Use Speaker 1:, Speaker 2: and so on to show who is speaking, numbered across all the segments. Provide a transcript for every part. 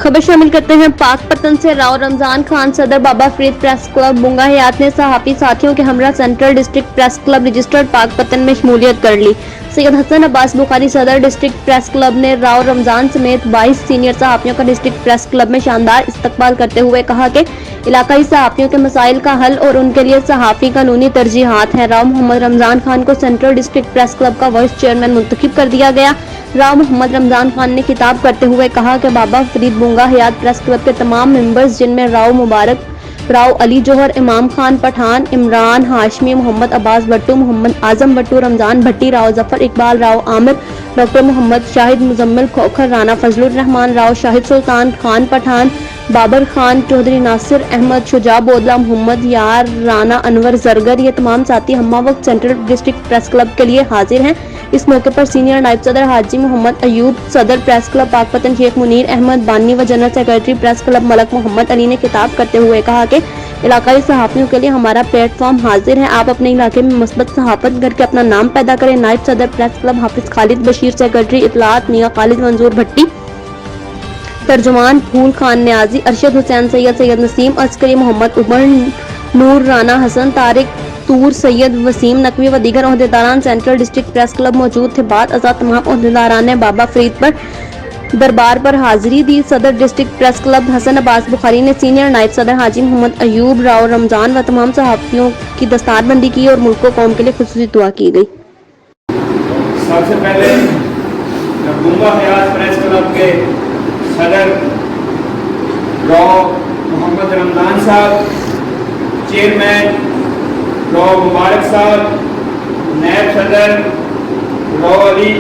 Speaker 1: खबर शामिल करते हैं पाकपतन से। राव रमजान खान सदर बाबा फरीद प्रेस क्लब बुंगा हयात ने सहाफी साथियों के हमरा central district press club registered Pakpattan में शमूलियत कर ली। सैयद हसन अब्बास बुखारी सदर डिस्ट्रिक्ट प्रेस क्लब ने राव रमजान समेत 22 सीनियर सहाफियों का डिस्ट्रिक्ट प्रेस क्लब में शानदार इस्तकबाल करते हुए कहा कि इलाकाई सहाफियों के मसाइल का हल और उनके लिए सहाफी कानूनी तरजीहात हैं। राव मोहम्मद रमजान खान को सेंट्रल डिस्ट्रिक्ट प्रेस क्लब का वाइस चेयरमैन मुंतखब कर दिया गया। राव मोहम्मद रमजान खान ने खिताब करते हुए कहा कि बाबा फरीद बुंगा हयात प्रेस क्लब के तमाम मेंबर्स जिनमें राव मुबारक, राव अली जौहर, इमाम खान पठान, इमरान हाशमी, मोहम्मद अब्बास भट्टू, मोहम्मद आजम भट्टू, रमजान भट्टी, राव जफर इकबाल, राव आमिर, डॉक्टर मोहम्मद शाहिद, मुजम्मिल खोखर, राना फजलुर रहमान, राव शाहिद सुल्तान खान पठान, बाबर खान चौधरी, नासिर अहमद, शुजा बोदला, मोहम्मद यार, राना अनवर जरगर, ये तमाम साथी हम्मा वक्त सेंट्रल डिस्ट्रिक्ट प्रेस क्लब के लिए हाजिर हैं। इस मौके पर सीनियर नायब सदर हाजी मोहम्मद अयूब, सदर प्रेस क्लब पाकपतन शेख मुनीर अहमद बानी व general secretary press club Malik Mohammad Ali ने खिताब करते हुए कहा कि इलाकाई सहाफियों के लिए हमारा प्लेटफॉर्म हाजिर है। आप अपने इलाके में मस्बत सहाफत करके अपना नाम पैदा करें। नायब सदर प्रेस क्लब हाफिज खालिद बशीर, सेक्रेटरी इतलात मियां खालिद मंजूर भट्टी, तर्जुमान फूल खान न्याजी, अरशद हुसैन सैयद, सैयद नसीम अस्करी, मोहम्मद उमर नूर, राना हसन तारिक तूर, सैयद वसीम नकवी व दीगर ओहदेदारान सेंट्रल डिस्ट्रिक्ट प्रेस क्लब मौजूद थे। बाद अज़ा तमाम ओहदेदारान ने बाबा फरीद पर दरबार पर हाजिरी दी। सदर district press club Hasan Abbas Bukhari ने सीनियर नायब सदर हाजी मोहम्मद अयूब, राव रमजान व तमाम सहाफियों की दस्तारबंदी की और मुल्क व कौम के लिए खुसूसी दुआ की गई।
Speaker 2: सबसे पहले बुंगा हयात प्रेस क्लब के सदर राव मोहम्मद रमजान साहब, चेयरमैन राव मुबारक साहब, नायब सदर राव अली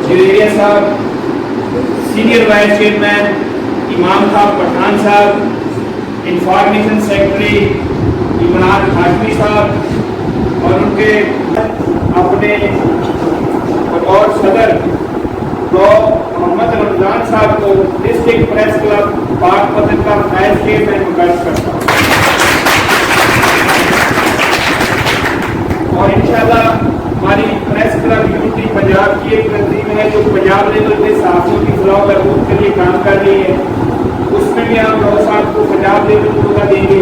Speaker 2: जौहर साहब, सीनियर वाइस चेयरमैन इमाम खान पठान साहब, इंफॉर्मेशन सेक्रेटरी इमरान हाशमी साहब और उनके अपने और सदर राव मोहम्मद रमजान साहब को डिस्ट्रिक्ट प्रेस क्लब पाकपतन का वाइस चेयरमैन मुकर्रर करता हूँ। और इंशाल्लाह हमारी प्रेस क्लब यूनिटी पंजाब की एक तंजीम है जो पंजाब लेवल पे सहाफियों की फलाह बहबूद के लिए काम कर रही है। उसमें भी हम राव साहब को पंजाब लेवल पर मौका देंगे।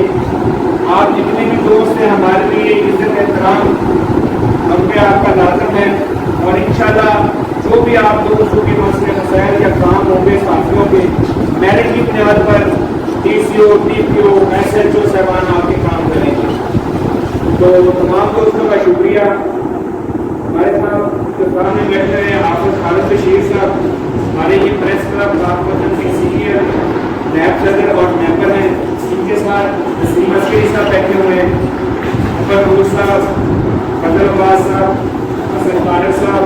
Speaker 2: आप जितने भी दोस्त हैं हमारे लिए इज्जत एहतराम हम पे आपका लाजम है और इंशाल्लाह जो भी आप दोस्तों के मसले मसाइल या काम होंगे सहाफियों के मेरिट की बुनियाद पर DCO, TPO, SHO साहबान आपके काम करेंगे। तो तमाम दोस्तों का शुक्रिया। हमारे सामने बैठे हैं हाफिज खालिद बशीर साहब, हमारे ये प्रेस क्लब पाकपतन के सीनियर नायब सदर और मेंबर हैं। इनके साथ नसीम अस्करी साहब बैठे हुए हैं, अकबर नूर साहब, फजल अब्बास साहब, हसन तारिक साहब,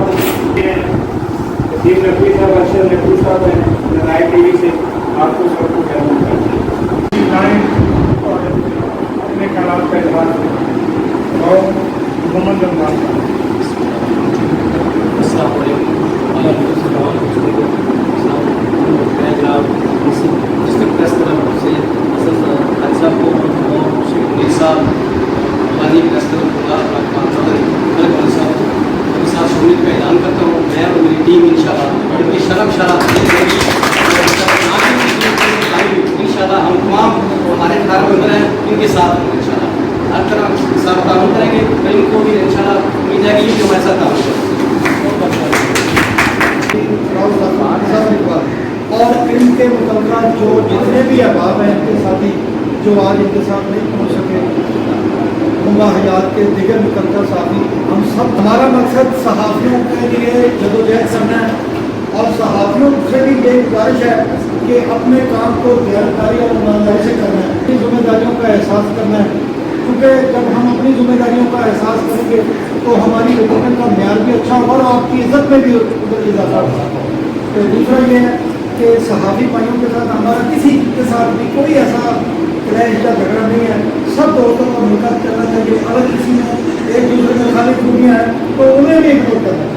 Speaker 2: नकवी साहब, अरशद नकवी साहब हैं नायब टीवी से। आपको सबको कहना चाहिए और अपने ख्याल का इजहार और मोहम्मद रमजान
Speaker 3: का ऐलान करता हूँ। मैं और मेरी टीम इंशाल्लाह उनकी शर्म इंशाल्लाह हम तमाम हमारे 18 मेंबर हैं इनके साथ इंशाल्लाह हर तरह के साथ काम करेंगे। तो इनको भी इंशाल्लाह उम्मीद है कि ये जो ऐसा काम
Speaker 4: और इनके मुतल्लिक़ जो जितने भी अहबाब हैं इनके साथी जो आज इनके साथ नहीं पहुँच सके, बुंगा हयात के दिगर मुतल्लिक़ साथी, हम सब हमारा मकसद सहाफ़ियों के लिए जदोजहद करना है और सहाफ़ियों से भी ये गुजारिश है कि अपने काम को गैरकारी और ईमानदारी से करना है, अपनी जिम्मेदारियों का एहसास करना है। क्योंकि जब हम अपनी जिम्मेदारियों का एहसास करेंगे तो हमारी रिपोर्टिंग का म्यार भी अच्छा होगा और आपकी इज्जत में भी इजाफा होगा। तो दूसरा ये है कि सहाफ़ी भाइयों के साथ हमारा किसी के साथ भी कोई ऐसा क्लैश का झगड़ा नहीं है। सब दोस्तों को मिलकर चलना चाहिए। अगर किसी में एक दूसरे में खाली खूबियाँ हैं तो उन्हें भी इग्नोर करना है।